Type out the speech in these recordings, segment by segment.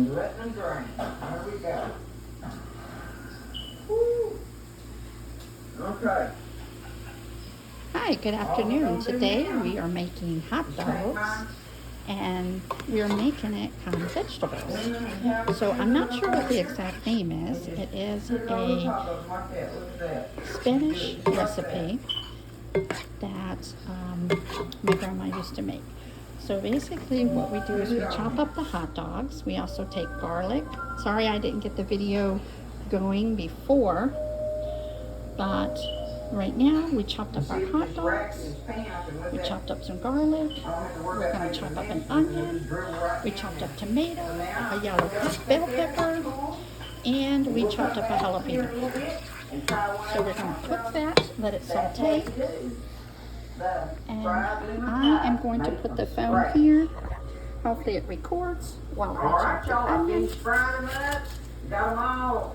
Letting them drain. There we go. Woo. Okay. Hi, good afternoon. Today we are making hot dogs and we are making it kind of vegetables. So I'm not sure what the exact name is. It is a Spanish recipe that my grandma used to make. So basically what we do is we chop up the hot dogs. We also take garlic. Sorry I didn't get the video going before, but right now we chopped up our hot dogs. We chopped up some garlic. We're going to chop up an onion. We chopped up tomato, a yellow bell pepper, and we chopped up a jalapeno. So we're going to cook that, let it saute. And I am going to put the phone here. Hopefully it records while I chop the onion. Got them all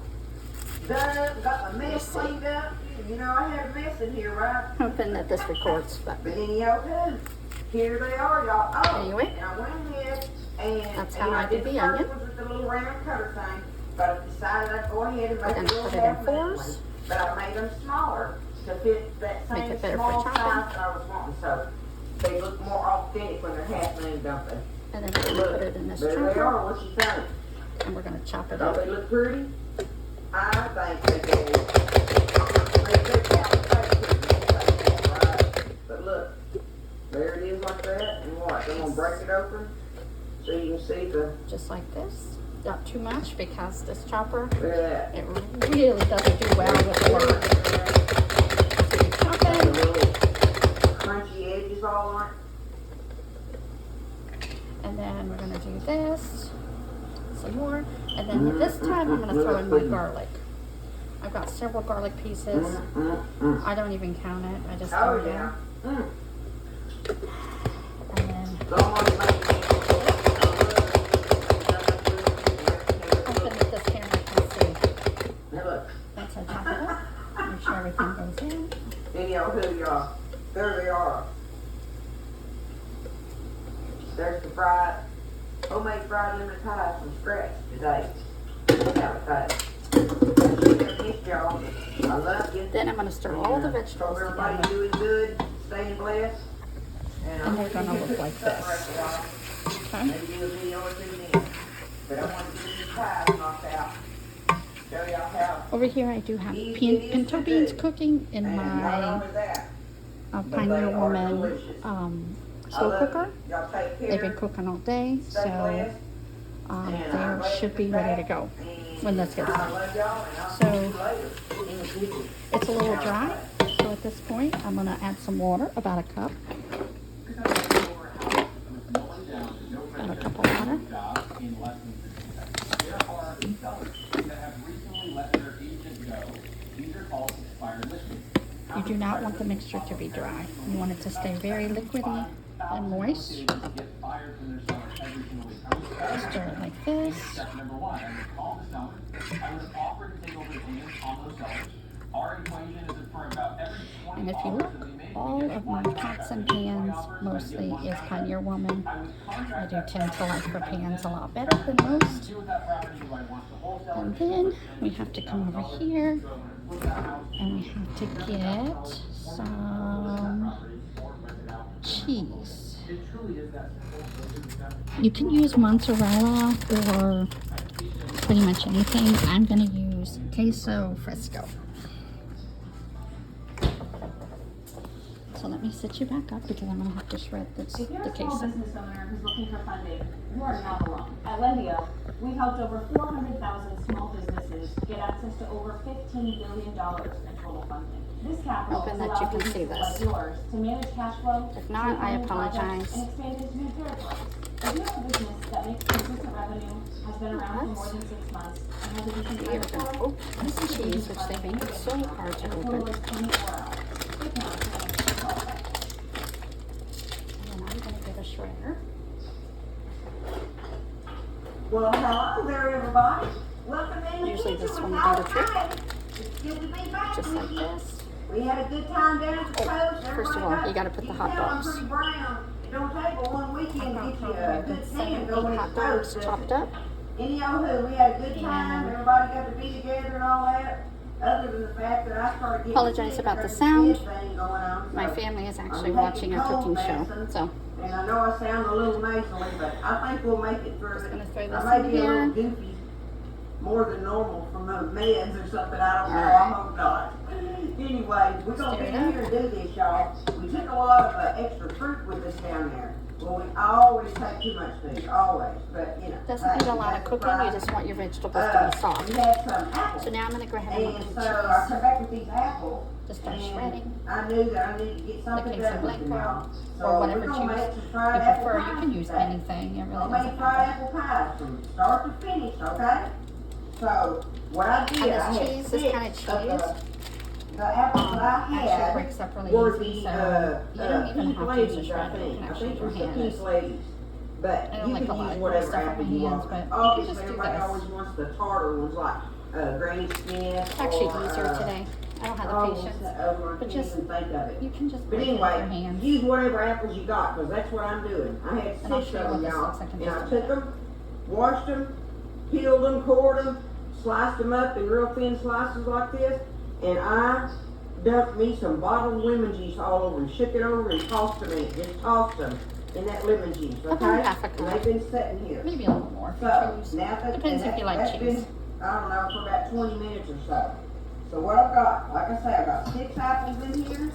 done, got my mess cleaned up. You know, I had a mess in here, right? Hoping that this records. But anyhow, here they are, y'all. Oh, anyway, and I went ahead and that's how I did the onion. With the little round cutter thing, but I decided I'd go ahead and make We're going to put it in fours. But I made them smaller to fit that Make same it better small for size chopping. that I was wanting. So they look more authentic when they're half moon, don't they? And then we're going to put it in this there chopper. They are. What you think? And we're going to chop it Don't up. they look pretty? I think they do. They count right? But look, there it is like that. And what? I'm gonna break it open so you can see the. Just like this. Not too much because this chopper, Look at that. it really doesn't do well with the work. So you chop The it. little crunchy edges all on it. And then we're going to do this. Some more. And then this time I'm going to throw in my garlic. I've got several garlic pieces. I don't even count it. I just throw Oh it in. yeah. And then Hoping that this camera can see. Now look. Once I chop it up, make sure everything goes in. Y'all. There they are. There's the homemade fried lemon pie from scratch today. Look how it tastes. Y'all. I love you. Then I'm going to stir all the Hope vegetables everybody together. doing good, staying blessed. And they're going to look like this. Okay? Maybe do a video or two then. But I want to get these pies knocked out. Show y'all how. Over here I do have pinto beans cooking in And not my only that, Pioneer they are Woman delicious. slow cooker. Y'all take care. They've been cooking all day, Stay so blessed. they should be ready to go when this gets I done. love y'all, and I'll So- see you later in the kitchen. It's a little dry, so at this point I'm going to add some water, about a cup. About a cup of water. You do not want the mixture to be dry. You want it to stay very liquidy and moist. Stir it like this. And if you look, all of my pots and pans mostly is Pioneer Woman. I do tend to like her pans a lot better than most. And then we have to come over here and we have to get some cheese. You can use mozzarella or pretty much anything. I'm going to use queso fresco. So let me sit you back up because I'm going to have to shred the If you're a small queso. business owner who's looking for funding, you are not alone. At Lendio, we've helped over 400,000 small businesses get access to over $15 billion in total funding. This capital Hoping that allows you can see businesses like this. yours to manage cash flow, If not, I take on new projects, apologize. and expand into new territories. If you have a business that makes consistent revenue, has been around for more than 6 months, and has a decent Here credit we're going to score, open this cheese, which they make it so hard to the portal open. is 24 hours. Click now to manage your project. And then I'm going to get a shredder. Well, hello there, everybody. Welcome in the Usually kitchen this with one will do the Howard trick. Kay. It's good to be back Just with like you. this. We had a good time down at the coast. First of all, you got to put the hot dogs. I'm pretty brown. It don't take but one weekend to get you a good Seven, tan 8 going hot at the dogs coast. chopped up. Anywho, we had a good time, And- everybody got to be together and all that. Other than the fact that I started getting Apologize sick, about the there's a sound. kid thing going on, My so- family is actually I'm watching taking a cooking cold show, medicine. so And I know I sound a little nasally, but I think we'll make it through just it. gonna throw this I may in be a little here. goofy, more than normal from the meds or something, I don't know, Alright. I hope not. Anyway, we're gonna Stir be it up. here and do this, y'all. We took a lot of extra fruit with us down there. Well, we always take too much food, always, but you know. Doesn't need a lot of cooking, you just want your vegetables to be soft. We had some apples. So now I'm gonna go ahead and look And at so the I cheese. come back with these apples. Just start and shredding. I knew that I needed to get something queso done with them blanco, now. So or whatever we're gonna make cheese some you fried apple prefer. You pies can use today. anything, it really I made doesn't fried matter. apple pies from start to finish, okay? So, what I did, And I this had cheese, six this kind of of cheese, the apples that I actually had breaks up really were easy, the, so you don't even peace have to use a ladies, I shredder, you think. can I actually think use it your was the hand. peace ladies. But I don't you like a can lot use of whatever stuff on apple my you hands, want. but you can Obviously, just do everybody this. always wants the tartar ones like, Granny Smith. It's actually or, easier today. I don't have the Oh, patience. I But can't just- even think of it. You can just But break it with your anyway, hands. use whatever apples you got, cause that's what I'm doing. I had And I'll 6 show you of them, what this y'all. looks like in And I just a took minute. them, washed them, peeled them, cored them, sliced them up in real thin slices like this, and I dumped me some bottled lemon juice all over and shook it over and tossed them in it. Just tossed them in that lemon juice, About okay? half a And cup. they've been sitting here. Maybe a little more if So, you choose. now that. Depends and if you that- like that's cheese. been, I don't know, for about 20 minutes or so. So what I've got, like I say, I've got 6 apples in here,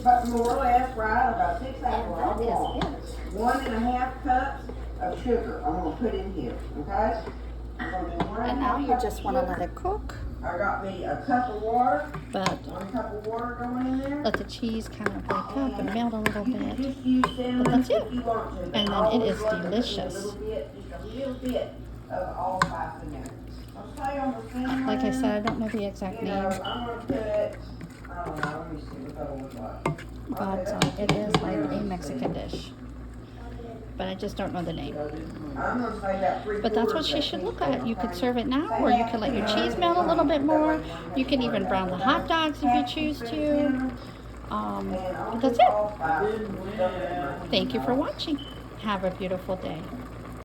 but more or less, right, I've got 6 apples, I And that want. is it. 1.5 cups of sugar I'm gonna put in here, okay? I'm gonna do 1.5 And now you cups just of wanna sugar. let it cook, I got me a cup of water, but 1 cup of water going in there. let the cheese kind of break up and melt a little You can bit. just use cinnamon But that's if it. you want to. but And then it always is love to put delicious. A little bit, just a little bit of allspice in there. I'll say on the cinnamon. Like I said, I don't know the exact You know, name, I'm gonna put, I don't know, let me see what that looks like. but it is like a Mexican dish. But I just don't know the name. I'm gonna say about 3/4 But that's what she should look at. You could serve it now, or you could let your cheese melt a little bit more. You can even brown the hot dogs if you choose to. But that's it. Thank you for watching. Have a beautiful day.